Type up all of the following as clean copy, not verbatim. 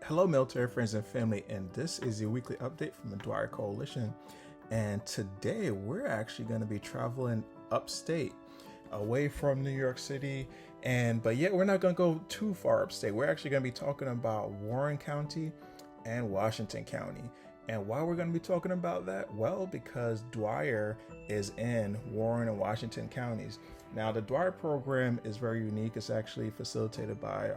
Hello, military friends and family, and this is your weekly update from the Dwyer Coalition. And today we're actually going to be traveling upstate, away from New York City, but yet we're not going to go too far upstate. We're actually going to be talking about Warren County and Washington County. And why we're going to be talking about that? Well, because Dwyer is in Warren and Washington counties. Now, the Dwyer program is very unique. It's actually facilitated by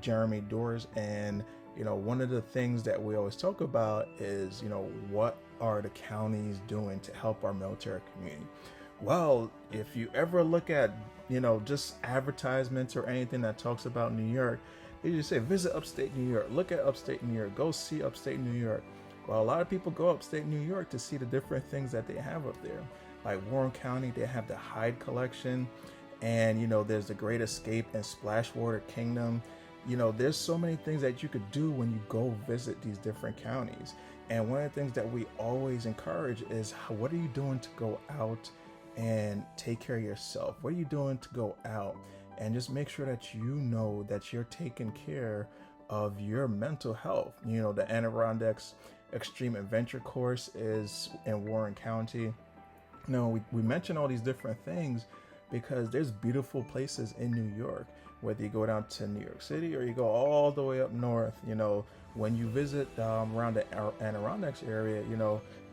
Jeremy Doors. And, one of the things that we always talk about is, what are the counties doing to help our military community? Well, if you ever look at, just advertisements or anything that talks about New York, they just say, visit upstate New York, look at upstate New York, go see upstate New York. Well, a lot of people go upstate New York to see the different things that they have up there. Like Warren County, they have the Hyde Collection, and, there's the Great Escape and Splashwater Kingdom. There's so many things that you could do when you go visit these different counties. And one of the things that we always encourage is, what are you doing to go out and take care of yourself? What are you doing to go out and just make sure that that you're taking care of your mental health? The Adirondack's Extreme Adventure Course is in Warren County. We mention all these different things because there's beautiful places in New York, whether you go down to New York City or you go all the way up north. When you visit around the Adirondacks area,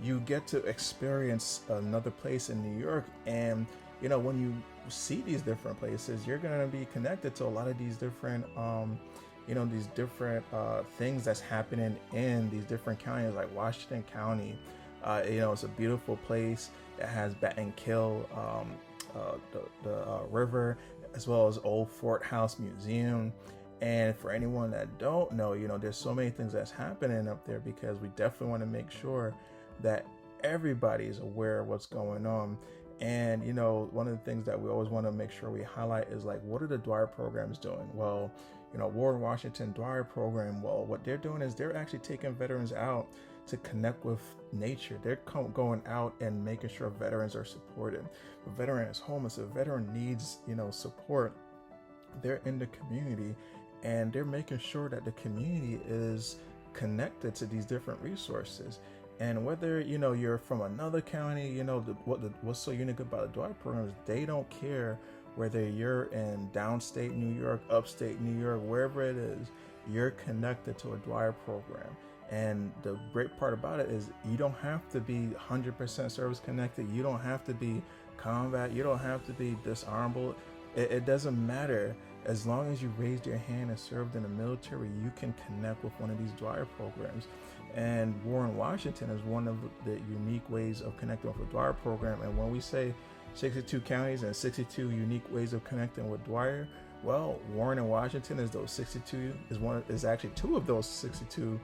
you get to experience another place in New York. And when you see these different places, you're going to be connected to a lot of these different things that's happening in these different counties, like Washington County. It's a beautiful place that has Batten Kill, the river, as well as Old Fort House Museum. And for anyone that don't know, there's so many things that's happening up there, because we definitely want to make sure that everybody's aware of what's going on. And, one of the things that we always want to make sure we highlight is, like, what are the Dwyer programs doing? Well, Warren Washington Dwyer program, well, what they're doing is they're actually taking veterans out to connect with nature. They're going out and making sure veterans are supported. If a veteran is homeless, if a veteran needs, support, they're in the community, and they're making sure that the community is connected to these different resources. And whether, you're from another county, what's so unique about the Dwyer program is they don't care whether you're in downstate New York, upstate New York, wherever it is, you're connected to a Dwyer program. And the great part about it is you don't have to be 100% service connected. You don't have to be combat. You don't have to be disarmable. It doesn't matter. As long as you raised your hand and served in the military, you can connect with one of these Dwyer programs. And Warren Washington is one of the unique ways of connecting with a Dwyer program. And when we say 62 counties and 62 unique ways of connecting with Dwyer, well, Warren and Washington is actually two of those 62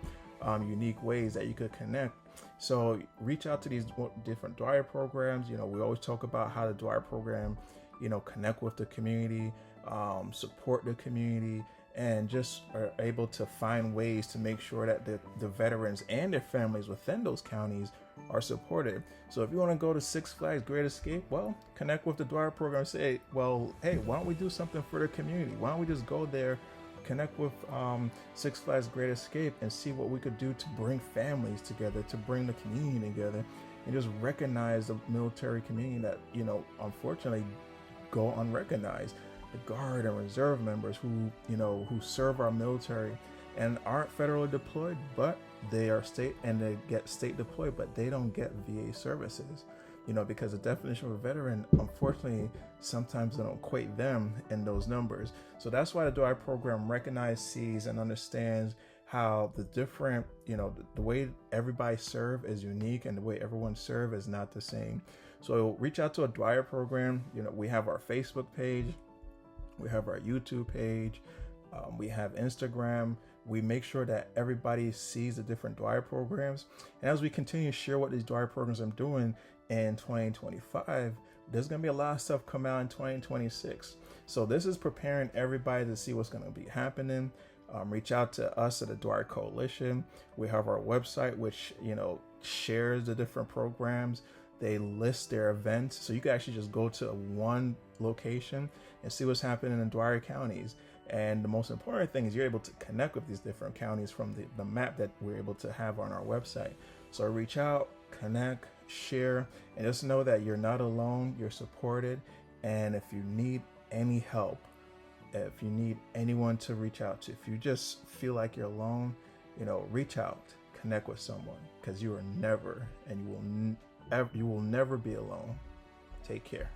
unique ways that you could connect. So reach out to these different Dwyer programs. We always talk about how the Dwyer program, connect with the community, support the community, and just are able to find ways to make sure that the veterans and their families within those counties are supported. So if you want to go to Six Flags Great Escape, well, connect with the Dwyer program. Say, well, hey, why don't we do something for the community? Why don't we just go there, connect with Six Flags Great Escape, and see what we could do to bring families together, to bring the community together, and just recognize the military community that, unfortunately go unrecognized. The Guard and Reserve members who serve our military and aren't federally deployed, but they are state, and they get state deployed, but they don't get VA services. Because the definition of a veteran, unfortunately, sometimes they don't equate them in those numbers. So that's why the Dwyer program recognizes, sees, and understands how the different, the way everybody serve is unique, and the way everyone serve is not the same. So reach out to a Dwyer program. We have our Facebook page, we have our YouTube page, we have Instagram. We make sure that everybody sees the different Dwyer programs. And as we continue to share what these Dwyer programs are doing in 2025, there's going to be a lot of stuff come out in 2026. So this is preparing everybody to see what's going to be happening. Reach out to us at the Dwyer Coalition. We have our website, which, shares the different programs. They list their events. So you can actually just go to one location and see what's happening in Dwyer counties. And the most important thing is you're able to connect with these different counties from the map that we're able to have on our website. So reach out, connect, share, and just know that you're not alone, you're supported. And if you need any help, if you need anyone to reach out to, if you just feel like you're alone, reach out, connect with someone, because you are never, and you will never be alone. Take care.